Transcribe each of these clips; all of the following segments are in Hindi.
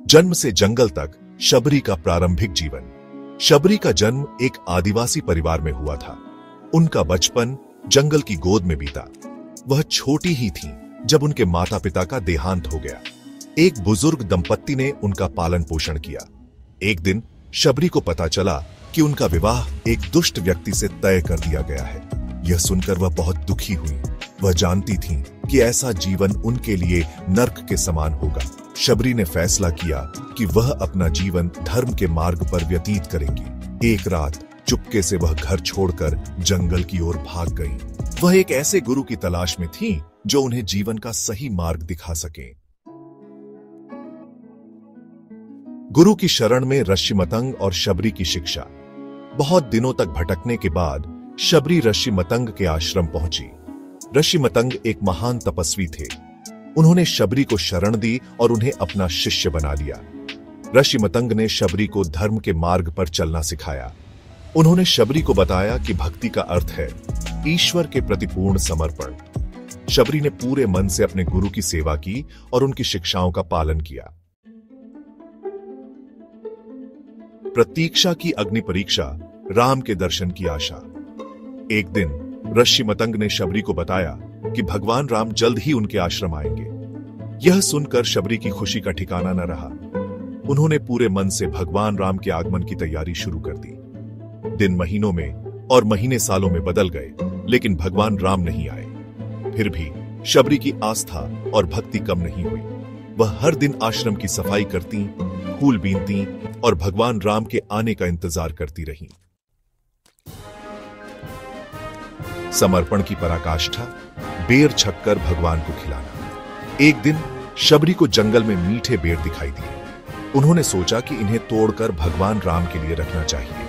जन्म से जंगल तक शबरी का प्रारंभिक जीवन। शबरी का जन्म एक आदिवासी परिवार में हुआ था। उनका बचपन जंगल की गोद में बीता। वह छोटी ही थी जब उनके माता पिता का देहांत हो गया। एक बुजुर्ग दंपत्ति ने उनका पालन पोषण किया। एक दिन शबरी को पता चला कि उनका विवाह एक दुष्ट व्यक्ति से तय कर दिया गया है। यह सुनकर वह बहुत दुखी हुई। वह जानती थी कि ऐसा जीवन उनके लिए नर्क के समान होगा। शबरी ने फैसला किया कि वह अपना जीवन धर्म के मार्ग पर व्यतीत करेंगी। एक रात चुपके से वह घर छोड़कर जंगल की ओर भाग गई। वह एक ऐसे गुरु की तलाश में थी जो उन्हें जीवन का सही मार्ग दिखा सके। गुरु की शरण में ऋषिमतंग और शबरी की शिक्षा। बहुत दिनों तक भटकने के बाद शबरी ऋषिमतंग के आश्रम पहुंची। ऋषिमतंग एक महान तपस्वी थे। उन्होंने शबरी को शरण दी और उन्हें अपना शिष्य बना लिया। ऋषिमतंग ने शबरी को धर्म के मार्ग पर चलना सिखाया। उन्होंने शबरी को बताया कि भक्ति का अर्थ है ईश्वर के प्रति पूर्ण समर्पण। शबरी ने पूरे मन से अपने गुरु की सेवा की और उनकी शिक्षाओं का पालन किया। प्रतीक्षा की अग्नि परीक्षा, राम के दर्शन की आशा। एक दिन ऋषिमतंग ने शबरी को बताया कि भगवान राम जल्द ही उनके आश्रम आएंगे। यह सुनकर शबरी की खुशी का ठिकाना न रहा। उन्होंने पूरे मन से भगवान राम के आगमन की तैयारी शुरू कर दी। दिन महीनों में और महीने सालों में बदल गए, लेकिन भगवान राम नहीं आए। फिर भी शबरी की आस्था और भक्ति कम नहीं हुई। वह हर दिन आश्रम की सफाई करती, फूल बीनती और भगवान राम के आने का इंतजार करती रहीं। समर्पण की पराकाष्ठा, बेर छककर भगवान को खिलाना। एक दिन शबरी को जंगल में मीठे बेर दिखाई दिए। उन्होंने सोचा कि इन्हें तोड़कर भगवान राम के लिए रखना चाहिए,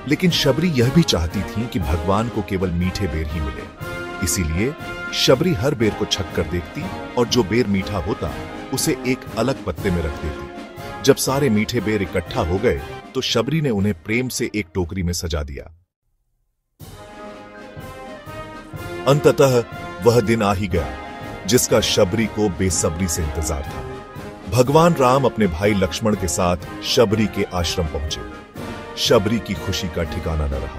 लेकिन शबरी यह भी चाहती थी कि भगवान को केवल मीठे बेर ही मिले। इसीलिए शबरी हर बेर को छककर देखती और जो बेर मीठा होता उसे एक अलग पत्ते में रख देती। जब सारे मीठे बेर इकट्ठा हो गए तो शबरी ने उन्हें प्रेम से एक टोकरी में सजा दिया। अंततः वह दिन आ ही गया जिसका शबरी को बेसब्री से इंतजार था। भगवान राम अपने भाई लक्ष्मण के साथ शबरी के आश्रम पहुंचे। शबरी की खुशी का ठिकाना न रहा।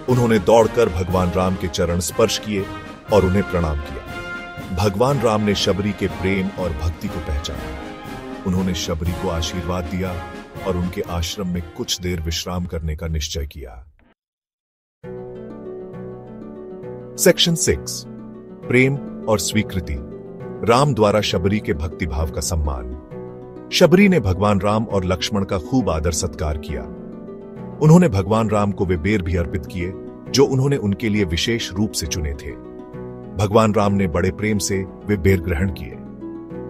उन्होंने दौड़कर भगवान राम के चरण स्पर्श किए और उन्हें प्रणाम किया। भगवान राम ने शबरी के प्रेम और भक्ति को पहचाना। उन्होंने शबरी को आशीर्वाद दिया और उनके आश्रम में कुछ देर विश्राम करने का निश्चय किया। सेक्शन 6, प्रेम और स्वीकृति। राम द्वारा शबरी के भक्तिभाव का सम्मान। शबरी ने भगवान राम और लक्ष्मण का खूब आदर सत्कार किया। उन्होंने भगवान राम को वे बेर भी अर्पित किए जो उन्होंने उनके लिए विशेष रूप से चुने थे। भगवान राम ने बड़े प्रेम से वे बेर ग्रहण किए।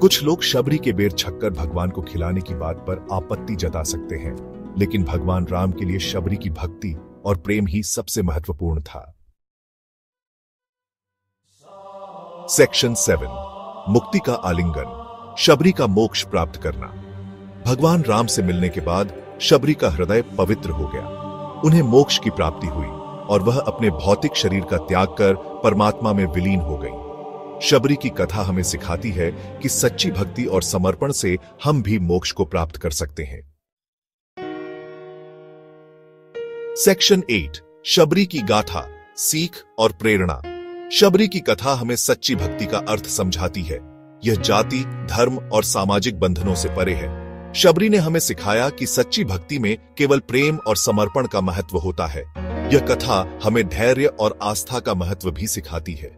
कुछ लोग शबरी के बेर छककर भगवान को खिलाने की बात पर आपत्ति जता सकते हैं, लेकिन भगवान राम के लिए शबरी की भक्ति और प्रेम ही सबसे महत्वपूर्ण था। सेक्शन 7, मुक्ति का आलिंगन, शबरी का मोक्ष प्राप्त करना। भगवान राम से मिलने के बाद शबरी का हृदय पवित्र हो गया। उन्हें मोक्ष की प्राप्ति हुई और वह अपने भौतिक शरीर का त्याग कर परमात्मा में विलीन हो गई। शबरी की कथा हमें सिखाती है कि सच्ची भक्ति और समर्पण से हम भी मोक्ष को प्राप्त कर सकते हैं। सेक्शन 8, शबरी की गाथा, सीख और प्रेरणा। शबरी की कथा हमें सच्ची भक्ति का अर्थ समझाती है। यह जाति, धर्म और सामाजिक बंधनों से परे है। शबरी ने हमें सिखाया कि सच्ची भक्ति में केवल प्रेम और समर्पण का महत्व होता है। यह कथा हमें धैर्य और आस्था का महत्व भी सिखाती है।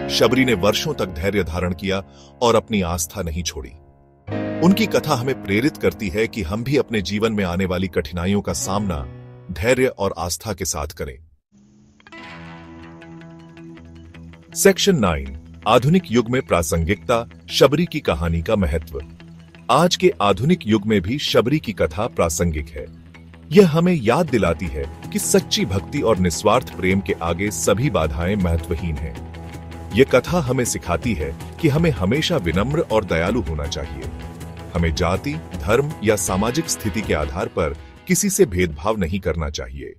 शबरी ने वर्षों तक धैर्य धारण किया और अपनी आस्था नहीं छोड़ी। उनकी कथा हमें प्रेरित करती है कि हम भी अपने जीवन में आने वाली कठिनाइयों का सामना धैर्य और आस्था के साथ करें। सेक्शन 9, आधुनिक युग में प्रासंगिकता, शबरी की कहानी का महत्व। आज के आधुनिक युग में भी शबरी की कथा प्रासंगिक है। यह हमें याद दिलाती है कि सच्ची भक्ति और निस्वार्थ प्रेम के आगे सभी बाधाएं महत्वहीन हैं। यह कथा हमें सिखाती है कि हमें हमेशा विनम्र और दयालु होना चाहिए। हमें जाति, धर्म या सामाजिक स्थिति के आधार पर किसी से भेदभाव नहीं करना चाहिए।